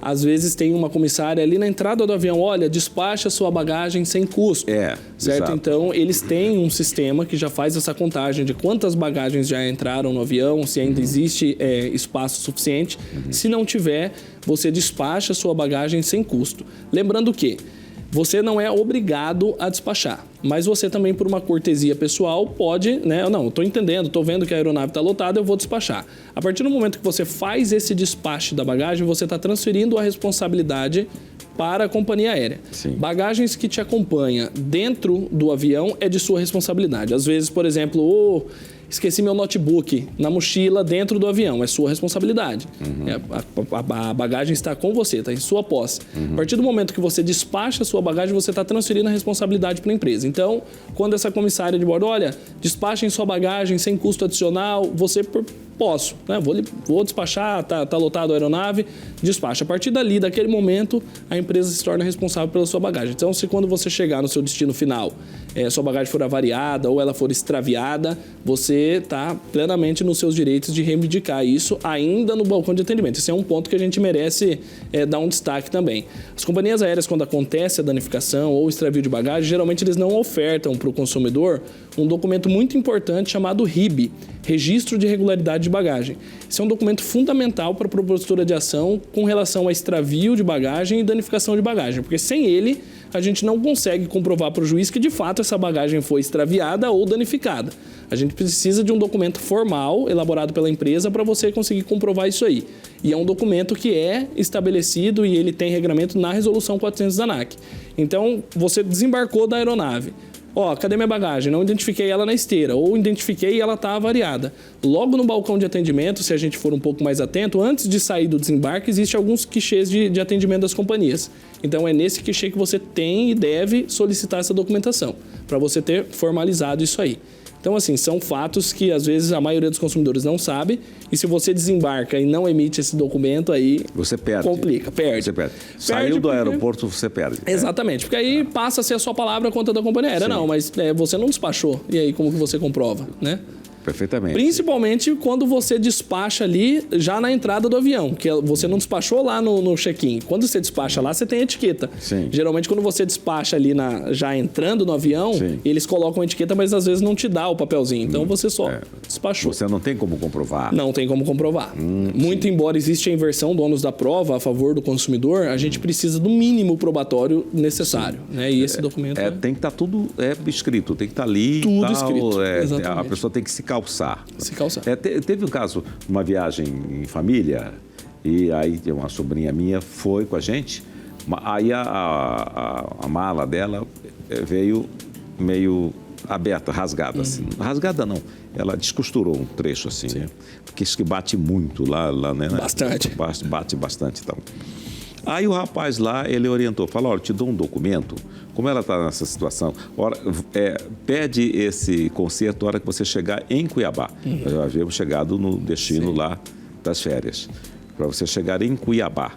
Às vezes tem uma comissária ali na entrada do avião, olha, despacha sua bagagem sem custo. Certo? Exato. Então, eles têm um sistema que já faz essa contagem de quantas bagagens já entraram no avião, se ainda existe espaço suficiente. Se não tiver, você despacha sua bagagem sem custo. Lembrando que você não é obrigado a despachar. Mas você também, por uma cortesia pessoal, pode, né? Não, estou entendendo, estou vendo que a aeronave está lotada, eu vou despachar. A partir do momento que você faz esse despache da bagagem, você está transferindo a responsabilidade para a companhia aérea. Sim. Bagagens que te acompanham dentro do avião é de sua responsabilidade. Às vezes, por exemplo, esqueci meu notebook na mochila dentro do avião, é sua responsabilidade. A bagagem está com você, está em sua posse. A partir do momento que você despacha a sua bagagem, você está transferindo a responsabilidade para a empresa. Então, quando essa comissária de bordo, olha, despachem sua bagagem sem custo adicional, você posso, né? Vou despachar, tá lotado a aeronave, despacha. A partir dali, daquele momento, a empresa se torna responsável pela sua bagagem. Então, se quando você chegar no seu destino final, sua bagagem for avariada ou ela for extraviada, você está plenamente nos seus direitos de reivindicar isso ainda no balcão de atendimento. Esse é um ponto que a gente merece dar um destaque também. As companhias aéreas, quando acontece a danificação ou extravio de bagagem, geralmente eles não ofertam para o consumidor um documento muito importante chamado RIB, Registro de Regularidade de Bagagem. Esse é um documento fundamental para a propositura de ação com relação a extravio de bagagem e danificação de bagagem, porque sem ele a gente não consegue comprovar para o juiz que de fato essa bagagem foi extraviada ou danificada. A gente precisa de um documento formal elaborado pela empresa para você conseguir comprovar isso aí. E é um documento que é estabelecido e ele tem regramento na Resolução 400 da ANAC. Então, você desembarcou da aeronave. Cadê minha bagagem? Não identifiquei ela na esteira, ou identifiquei e ela está avariada. Logo no balcão de atendimento, se a gente for um pouco mais atento, antes de sair do desembarque, existem alguns guichês de atendimento das companhias. Então, é nesse guichê que você tem e deve solicitar essa documentação, para você ter formalizado isso aí. Então, assim, são fatos que, às vezes, a maioria dos consumidores não sabe. E se você desembarca e não emite esse documento, aí... Você perde. Complica, perde. Você perde. Saiu do aeroporto, você perde. Exatamente. Porque aí passa a ser a sua palavra contra a da companhia aérea. Não, mas você não despachou. E aí, como que você comprova, né? Perfeitamente. Principalmente quando você despacha ali já na entrada do avião, que você não despachou lá no check-in. Quando você despacha lá, você tem etiqueta. Sim. Geralmente, quando você despacha ali já entrando no avião, eles colocam a etiqueta, mas às vezes não te dá o papelzinho. Então, você só despachou. Você não tem como comprovar. Não tem como comprovar. Muito embora exista a inversão do ônus da prova a favor do consumidor, a gente precisa do mínimo probatório necessário. Né? E esse documento... Tem que estar tudo escrito, tem que estar ali. Tudo escrito, exatamente. A pessoa tem que se calçar. Se calçar. Teve um caso, uma viagem em família, e aí uma sobrinha minha foi com a gente, aí a mala dela veio meio aberta, rasgada. Assim. Rasgada não, ela descosturou um trecho assim, né? Porque isso que bate muito lá né? Bastante. Bate bastante, então. Aí o rapaz lá, ele orientou, falou, olha, te dou um documento, como ela está nessa situação, pede esse conserto na hora que você chegar em Cuiabá. Nós já havíamos chegado no destino lá das férias, para você chegar em Cuiabá.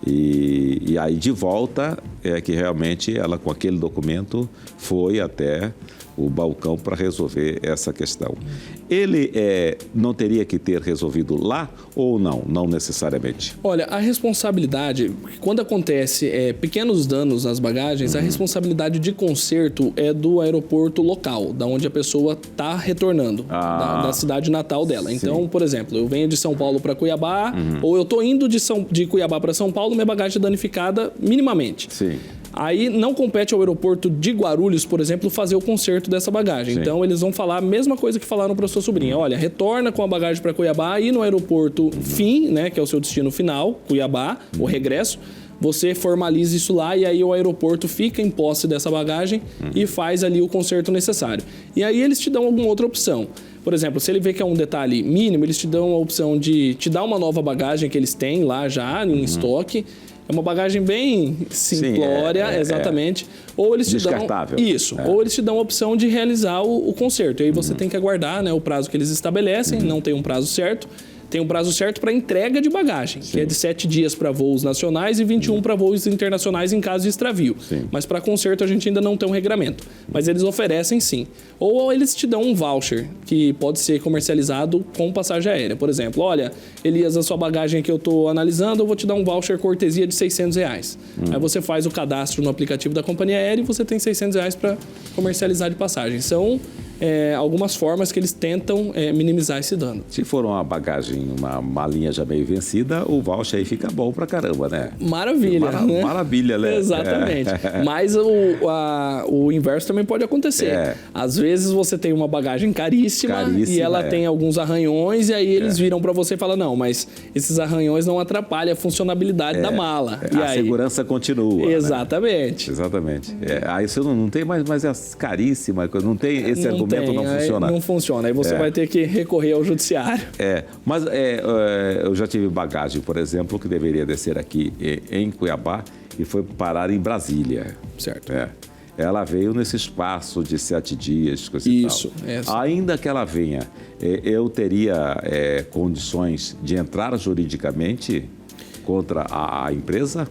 E aí, de volta, que realmente ela, com aquele documento, foi até o balcão para resolver essa questão. Ele não teria que ter resolvido lá ou não? Não necessariamente. Olha, a responsabilidade, quando acontece pequenos danos nas bagagens, a responsabilidade de conserto é do aeroporto local, da onde a pessoa está retornando, da cidade natal dela. Então, por exemplo, eu venho de São Paulo para Cuiabá, ou eu estou indo de Cuiabá para São Paulo, minha bagagem é danificada minimamente. Sim. Aí não compete ao aeroporto de Guarulhos, por exemplo, fazer o conserto dessa bagagem. Então, eles vão falar a mesma coisa que falaram para sua sobrinha. Olha, retorna com a bagagem para Cuiabá e no aeroporto fim, né, que é o seu destino final, Cuiabá, o regresso, você formaliza isso lá e aí o aeroporto fica em posse dessa bagagem e faz ali o conserto necessário. E aí eles te dão alguma outra opção. Por exemplo, se ele vê que é um detalhe mínimo, eles te dão a opção de te dar uma nova bagagem que eles têm lá já em estoque. É uma bagagem bem simplória, exatamente. Ou eles te descartável. Dão isso. Ou eles te dão a opção de realizar o conserto. E aí você tem que aguardar, né, o prazo que eles estabelecem. Não tem um prazo certo. Tem um prazo certo para entrega de bagagem, que é de 7 dias para voos nacionais e 21 para voos internacionais em caso de extravio. Mas para conserto a gente ainda não tem um regramento. Mas eles oferecem sim. Ou eles te dão um voucher, que pode ser comercializado com passagem aérea. Por exemplo, olha, Elias, a sua bagagem que eu estou analisando, eu vou te dar um voucher cortesia de R$600. Aí você faz o cadastro no aplicativo da companhia aérea e você tem R$600 para comercializar de passagem. São algumas formas que eles tentam minimizar esse dano. Se for uma bagagem, uma malinha já meio vencida, o voucher aí fica bom pra caramba, né? Maravilha, né? Maravilha, né? Exatamente. Mas o inverso também pode acontecer. Às vezes você tem uma bagagem caríssima e ela tem alguns arranhões e aí eles viram para você e falam, não, mas esses arranhões não atrapalham a funcionalidade da mala. E a segurança continua. Exatamente. Né? Exatamente. Aí você não tem mas é caríssima, não tem esse argumento, não funciona. Não funciona, aí você vai ter que recorrer ao judiciário. Mas eu já tive bagagem, por exemplo, que deveria descer aqui em Cuiabá e foi parar em Brasília. Certo. Ela veio nesse espaço de 7 dias, coisa Isso. e tal. Ainda que ela venha, eu teria condições de entrar juridicamente contra a empresa?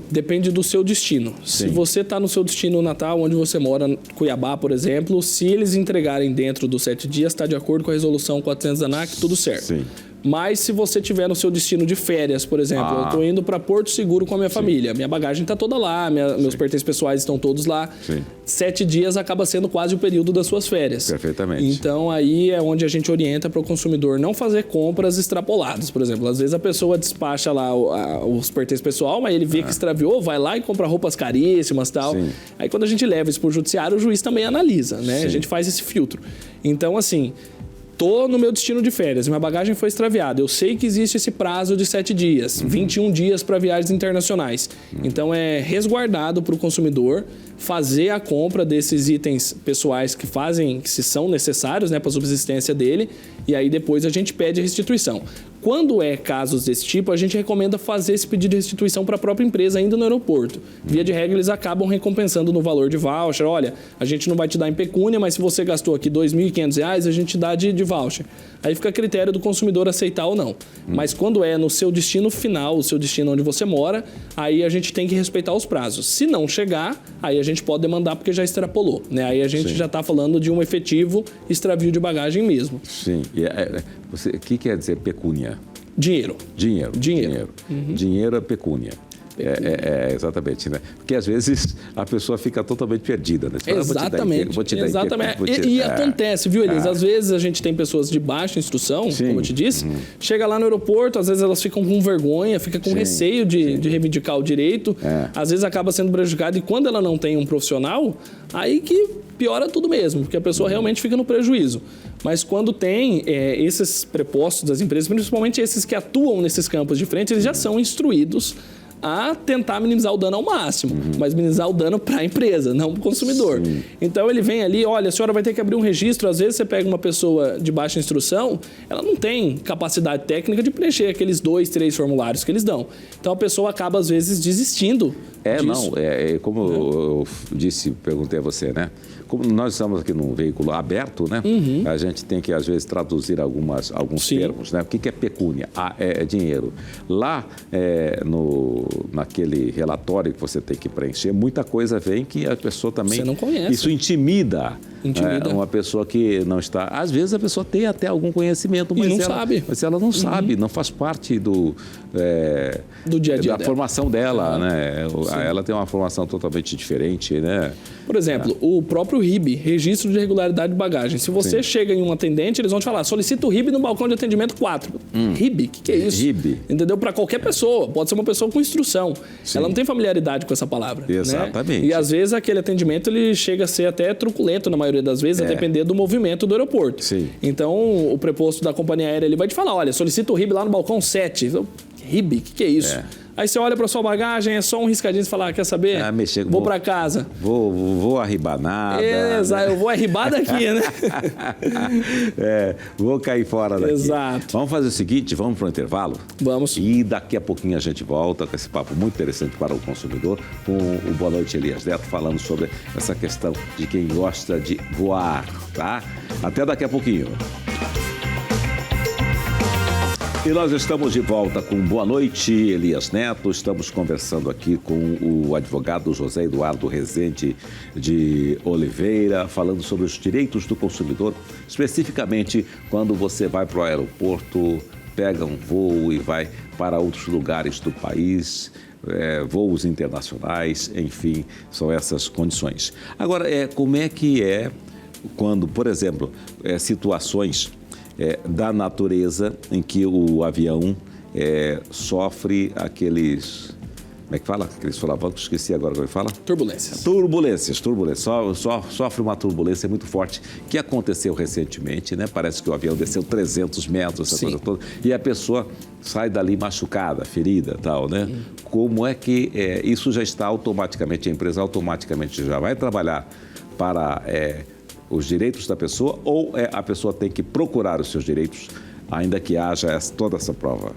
Depende do seu destino. Sim. Se você está no seu destino natal, onde você mora, Cuiabá, por exemplo, se eles entregarem dentro dos 7 dias, está de acordo com a resolução 400 da ANAC, tudo certo. Sim. Mas se você tiver no seu destino de férias, por exemplo, eu estou indo para Porto Seguro com a minha família, minha bagagem está toda lá, meus pertences pessoais estão todos lá, 7 dias acaba sendo quase o período das suas férias. Perfeitamente. Então aí é onde a gente orienta para o consumidor não fazer compras extrapoladas. Por exemplo, às vezes a pessoa despacha lá os pertences pessoal, mas ele vê que extraviou, vai lá e compra roupas caríssimas e tal. Sim. Aí quando a gente leva isso para o judiciário, o juiz também analisa, né? A gente faz esse filtro. Então assim, tô no meu destino de férias, minha bagagem foi extraviada. Eu sei que existe esse prazo de 7 dias, 21 dias para viagens internacionais. Então é resguardado para o consumidor fazer a compra desses itens pessoais que são necessários, né, para a subsistência dele, e aí depois a gente pede a restituição. Quando é casos desse tipo, a gente recomenda fazer esse pedido de restituição para a própria empresa ainda no aeroporto. Via de regra, eles acabam recompensando no valor de voucher. Olha, a gente não vai te dar em pecúnia, mas se você gastou aqui R$ 2.500, a gente dá de voucher. Aí fica a critério do consumidor aceitar ou não. Mas quando é no seu destino final, o seu destino onde você mora, aí a gente tem que respeitar os prazos. Se não chegar, aí a gente pode demandar porque já extrapolou, né? Aí a gente já está falando de um efetivo extravio de bagagem mesmo. Sim. O que quer dizer pecúnia? Dinheiro. Dinheiro. Dinheiro é pecúnia. Exatamente, né? Porque às vezes a pessoa fica totalmente perdida, né? Exatamente. Vou te dar exatamente. E acontece, viu, Elias? Às vezes a gente tem pessoas de baixa instrução, como eu te disse, chega lá no aeroporto, às vezes elas ficam com vergonha, ficam com receio de reivindicar o direito, às vezes acaba sendo prejudicada e quando ela não tem um profissional, aí que piora tudo mesmo, porque a pessoa realmente fica no prejuízo. Mas quando tem esses prepostos das empresas, principalmente esses que atuam nesses campos de frente, eles já são instruídos a tentar minimizar o dano ao máximo, mas minimizar o dano para a empresa, não para o consumidor. Sim. Então ele vem ali, olha, a senhora vai ter que abrir um registro, às vezes você pega uma pessoa de baixa instrução, ela não tem capacidade técnica de preencher aqueles 2, 3 formulários que eles dão. Então a pessoa acaba às vezes desistindo disso. Como eu disse, perguntei a você, né? Como nós estamos aqui num veículo aberto, né? A gente tem que, às vezes, traduzir alguns termos, né? O que é pecúnia? É dinheiro. Lá, naquele relatório que você tem que preencher, muita coisa vem que a pessoa também... Você não conhece. Isso intimida. Uma pessoa que não está... Às vezes, a pessoa tem até algum conhecimento, mas ela não sabe, não faz parte do dia a dia da formação dela, né? Ela tem uma formação totalmente diferente, né? Por exemplo, o próprio RIB, Registro de Regularidade de Bagagem. Se você chega em um atendente, eles vão te falar, solicita o RIB no balcão de atendimento 4. RIB? O que é isso? RIB. Entendeu? Para qualquer pessoa. Pode ser uma pessoa com instrução. Sim. Ela não tem familiaridade com essa palavra. Exatamente. Né? E às vezes aquele atendimento ele chega a ser até truculento na maioria das vezes, a depender do movimento do aeroporto. Sim. Então, o preposto da companhia aérea ele vai te falar, olha, solicita o RIB lá no balcão 7. RIB? O que é isso? Aí você olha para sua bagagem, é só um riscadinho e fala, quer saber? Vou para casa. Vou arribar nada. Exato, eu vou arribar daqui, né? Vou cair fora daqui. Exato. Vamos fazer o seguinte, vamos para o intervalo? Vamos. E daqui a pouquinho a gente volta com esse papo muito interessante para o consumidor, com o Boa Noite Elias Neto, falando sobre essa questão de quem gosta de voar, tá? Até daqui a pouquinho. E nós estamos de volta com Boa Noite, Elias Neto. Estamos conversando aqui com o advogado José Eduardo Rezende de Oliveira, falando sobre os direitos do consumidor, especificamente quando você vai para o aeroporto, pega um voo e vai para outros lugares do país, voos internacionais, enfim, são essas condições. Agora, como é que quando, por exemplo, situações da natureza em que o avião sofre aqueles... Como é que fala? Aqueles solavancos, esqueci agora como é que fala. Turbulências. Turbulências. Sofre uma turbulência muito forte, que aconteceu recentemente, né? Parece que o avião desceu 300 metros, essa coisa toda, e a pessoa sai dali machucada, ferida, tal, né? Como é que isso já está automaticamente, a empresa automaticamente já vai trabalhar para os direitos da pessoa, ou a pessoa tem que procurar os seus direitos, ainda que haja toda essa prova?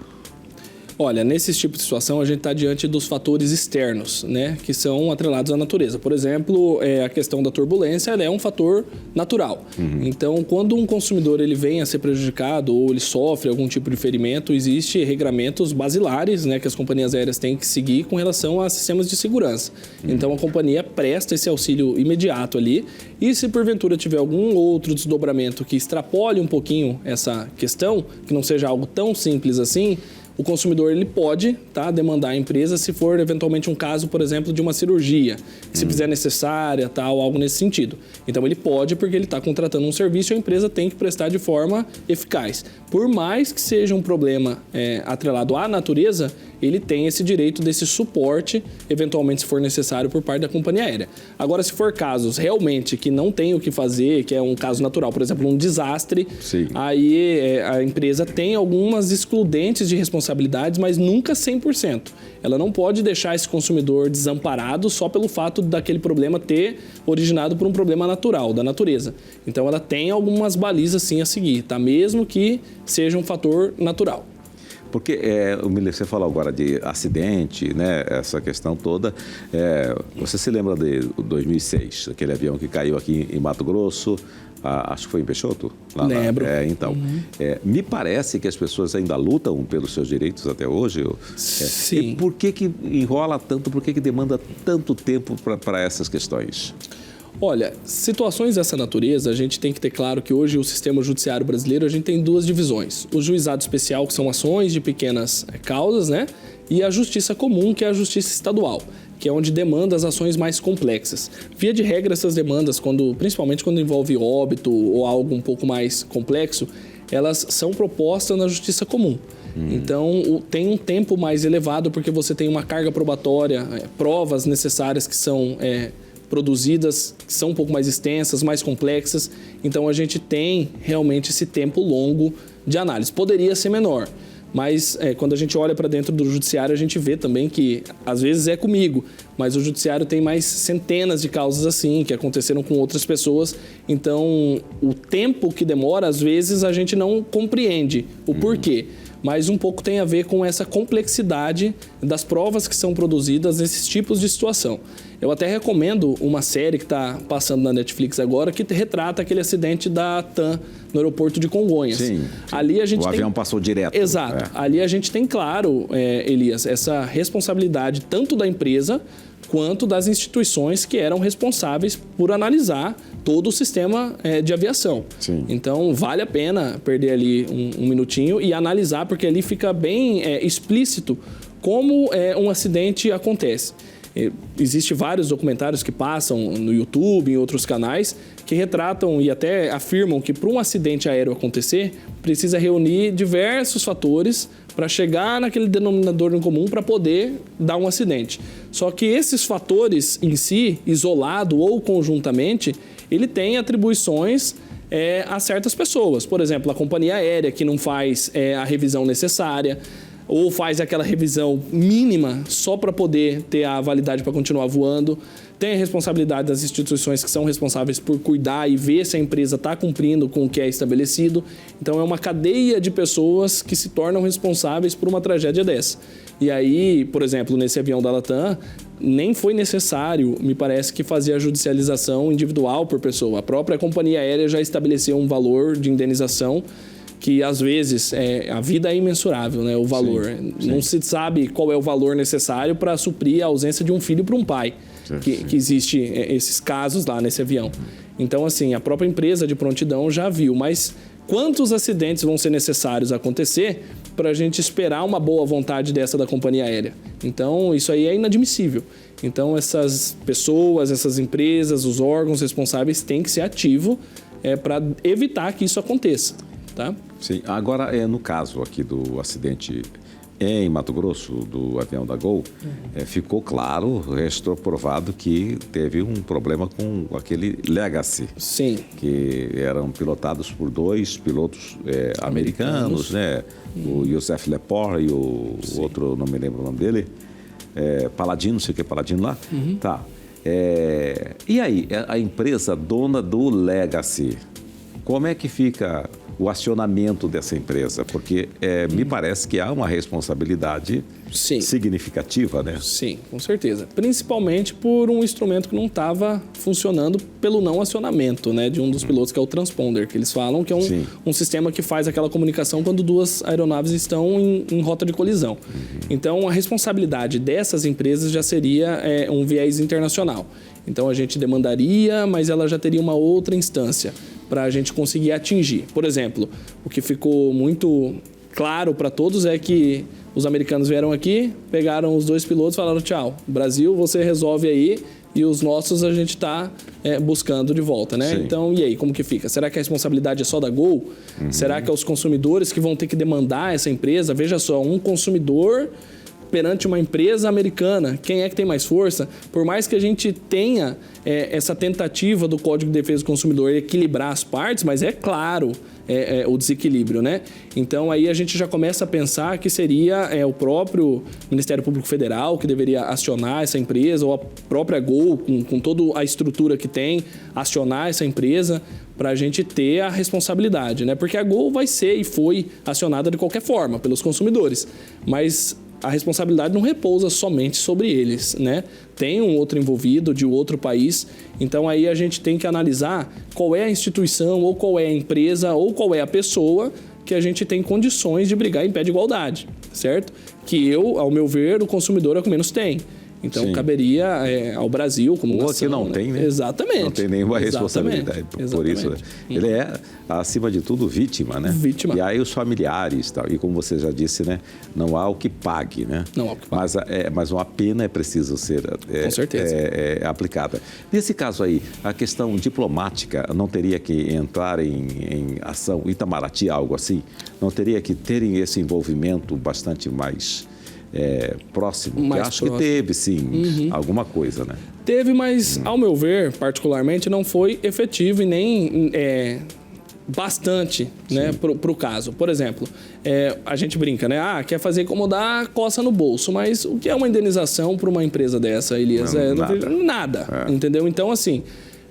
Olha, nesse tipo de situação, a gente está diante dos fatores externos, né, que são atrelados à natureza. Por exemplo, a questão da turbulência, ela é um fator natural. Então, quando um consumidor ele vem a ser prejudicado ou ele sofre algum tipo de ferimento, existem regramentos basilares, né, que as companhias aéreas têm que seguir com relação a sistemas de segurança. Então, a companhia presta esse auxílio imediato ali, e se porventura tiver algum outro desdobramento que extrapole um pouquinho essa questão, que não seja algo tão simples assim, o consumidor ele pode demandar a empresa se for eventualmente um caso, por exemplo, de uma cirurgia, se fizer necessária, algo nesse sentido. Então ele pode, porque ele está contratando um serviço e a empresa tem que prestar de forma eficaz. Por mais que seja um problema atrelado à natureza, ele tem esse direito desse suporte, eventualmente se for necessário, por parte da companhia aérea. Agora, se for casos realmente que não tem o que fazer, que é um caso natural, por exemplo, um desastre, aí a empresa tem algumas excludentes de responsabilidades, mas nunca 100%. Ela não pode deixar esse consumidor desamparado só pelo fato daquele problema ter originado por um problema natural, da natureza. Então, ela tem algumas balizas sim a seguir, mesmo que seja um fator natural. Porque você falou agora de acidente, né? Essa questão toda. Você se lembra de 2006, aquele avião que caiu aqui em Mato Grosso? Acho que foi em Peixoto? Lembro. Então, me parece que as pessoas ainda lutam pelos seus direitos até hoje. Sim. E por que enrola tanto, por que demanda tanto tempo para essas questões? Olha, situações dessa natureza, a gente tem que ter claro que hoje o sistema judiciário brasileiro, a gente tem duas divisões. O juizado especial, que são ações de pequenas causas, né? E a justiça comum, que é a justiça estadual, que é onde demanda as ações mais complexas. Via de regra, essas demandas, principalmente quando envolve óbito ou algo um pouco mais complexo, elas são propostas na justiça comum. Então, tem um tempo mais elevado, porque você tem uma carga probatória, provas necessárias que são produzidas, que são um pouco mais extensas, mais complexas. Então, a gente tem realmente esse tempo longo de análise. Poderia ser menor, mas quando a gente olha para dentro do judiciário, a gente vê também que, às vezes é comigo, mas o judiciário tem mais centenas de causas assim, que aconteceram com outras pessoas. Então, o tempo que demora, às vezes, a gente não compreende o porquê. Mas um pouco tem a ver com essa complexidade das provas que são produzidas nesses tipos de situação. Eu até recomendo uma série que está passando na Netflix agora, que retrata aquele acidente da TAM no aeroporto de Congonhas. Sim. Ali a gente avião passou direto. Exato. Ali a gente tem, claro, Elias, essa responsabilidade tanto da empresa quanto das instituições que eram responsáveis por analisar todo o sistema de aviação. Sim. Então, vale a pena perder ali um minutinho e analisar, porque ali fica bem explícito como um acidente acontece. Existem vários documentários que passam no YouTube, em outros canais, que retratam e até afirmam que para um acidente aéreo acontecer, precisa reunir diversos fatores para chegar naquele denominador em comum para poder dar um acidente. Só que esses fatores em si, isolado ou conjuntamente, ele tem atribuições a certas pessoas. Por exemplo, a companhia aérea que não faz a revisão necessária, ou faz aquela revisão mínima só para poder ter a validade para continuar voando. Tem a responsabilidade das instituições que são responsáveis por cuidar e ver se a empresa está cumprindo com o que é estabelecido. Então, é uma cadeia de pessoas que se tornam responsáveis por uma tragédia dessa. E aí, por exemplo, nesse avião da Latam, nem foi necessário, me parece, que fazer a judicialização individual por pessoa. A própria companhia aérea já estabeleceu um valor de indenização que, às vezes, a vida é imensurável, né? O valor. Sim. Não se sabe qual é o valor necessário para suprir a ausência de um filho para um pai, que existe esses casos lá nesse avião. Então, assim, a própria empresa de prontidão já viu, mas quantos acidentes vão ser necessários acontecer para a gente esperar uma boa vontade dessa da companhia aérea? Então, isso aí é inadmissível. Então, essas pessoas, essas empresas, os órgãos responsáveis têm que ser ativos para evitar que isso aconteça, tá? Sim. Agora, no caso aqui do acidente em Mato Grosso, do avião da Gol, ficou claro, restou provado que teve um problema com aquele Legacy. Sim. Que eram pilotados por 2 pilotos americanos, né? O Youssef Lepore e o outro, não me lembro o nome dele, Paladino, não sei o que é Paladino lá. Tá. E aí, a empresa dona do Legacy, como é que fica o acionamento dessa empresa? Porque me parece que há uma responsabilidade significativa, né? Sim, com certeza. Principalmente por um instrumento que não estava funcionando pelo não acionamento, né, de um dos pilotos, que é o transponder, que eles falam que é um sistema que faz aquela comunicação quando 2 aeronaves estão em rota de colisão. Então, a responsabilidade dessas empresas já seria um viés internacional. Então, a gente demandaria, mas ela já teria uma outra instância para a gente conseguir atingir. Por exemplo, o que ficou muito claro para todos é que os americanos vieram aqui, pegaram os 2 pilotos e falaram: tchau, Brasil, você resolve aí, e os nossos a gente está buscando de volta, né? Sim. Então, e aí, como que fica? Será que a responsabilidade é só da Gol? Será que é os consumidores que vão ter que demandar essa empresa? Veja só, um consumidor perante uma empresa americana, quem é que tem mais força? Por mais que a gente tenha essa tentativa do Código de Defesa do Consumidor equilibrar as partes, mas é claro o desequilíbrio, né? Então, aí a gente já começa a pensar que seria o próprio Ministério Público Federal que deveria acionar essa empresa, ou a própria Gol, com toda a estrutura que tem, acionar essa empresa para a gente ter a responsabilidade, né? Porque a Gol vai ser e foi acionada de qualquer forma pelos consumidores, mas a responsabilidade não repousa somente sobre eles, né? Tem um outro envolvido de outro país, então aí a gente tem que analisar qual é a instituição, ou qual é a empresa, ou qual é a pessoa que a gente tem condições de brigar em pé de igualdade, certo? Que ao meu ver, o consumidor é o que menos tem. Então, caberia ao Brasil como nação. Ou que não tem, né? Exatamente. Não tem nenhuma responsabilidade. Por isso, ele é, acima de tudo, vítima, né? Vítima. E aí os familiares, tal, e como você já disse, né? Não há o que pague, né? Não há o que pague. Mas uma pena é preciso ser com certeza. aplicada. Nesse caso aí, a questão diplomática não teria que entrar em ação, Itamaraty, algo assim? Não teria que terem esse envolvimento bastante mais próximo? Mais acho próximo. que teve, sim, alguma coisa, né? Teve, mas, ao meu ver, particularmente, não foi efetivo e nem bastante, né, pro caso. Por exemplo, a gente brinca, né? Quer fazer incomodar, coça no bolso. Mas o que é uma indenização para uma empresa dessa, Elias? Nada. Entendeu? Então, assim,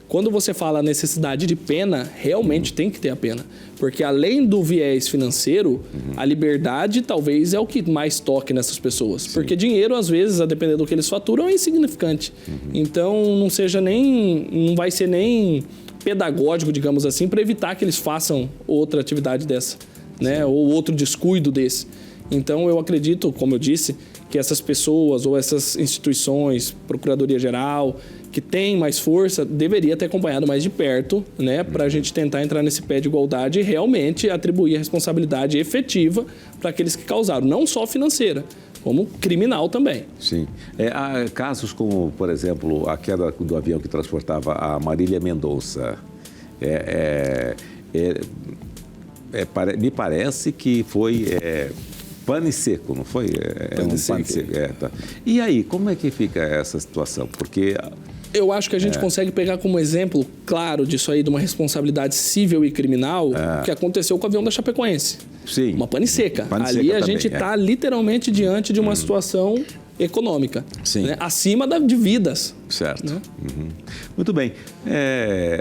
quando você fala necessidade de pena, realmente tem que ter a pena. Porque além do viés financeiro, a liberdade talvez é o que mais toque nessas pessoas. Sim. Porque dinheiro, às vezes, a depender do que eles faturam, é insignificante. Então, não vai ser nem pedagógico, digamos assim, para evitar que eles façam outra atividade dessa, né? Ou outro descuido desse. Então, eu acredito, como eu disse, que essas pessoas ou essas instituições, Procuradoria-Geral, que tem mais força, deveria ter acompanhado mais de perto, né, para a gente tentar entrar nesse pé de igualdade e realmente atribuir a responsabilidade efetiva para aqueles que causaram, não só financeira, como criminal também. Sim. Há casos como, por exemplo, a queda do avião que transportava a Marília Mendonça. Me parece que foi pane seco, não foi? Pane seco. Tá. E aí, como é que fica essa situação? Porque eu acho que a gente consegue pegar como exemplo claro disso aí, de uma responsabilidade cível e criminal, o que aconteceu com o avião da Chapecoense. Sim. Uma pane seca. Pane ali seca a gente está literalmente diante de uma situação econômica, né? Acima de vidas. Certo. Né? Muito bem.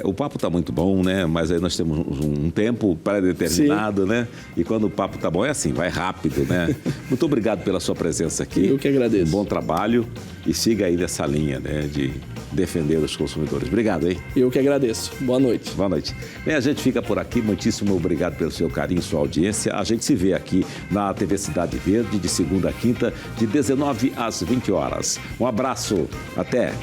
O papo está muito bom, né? Mas aí nós temos um tempo pré-determinado, né? E quando o papo está bom é assim, vai rápido, né? Muito obrigado pela sua presença aqui. Eu que agradeço. Um bom trabalho e siga aí nessa linha, né? De defender os consumidores. Obrigado, hein? Eu que agradeço. Boa noite. Boa noite. Bem, a gente fica por aqui. Muitíssimo obrigado pelo seu carinho, sua audiência. A gente se vê aqui na TV Cidade Verde, de segunda a quinta, de 19 às 20 horas. Um abraço. Até.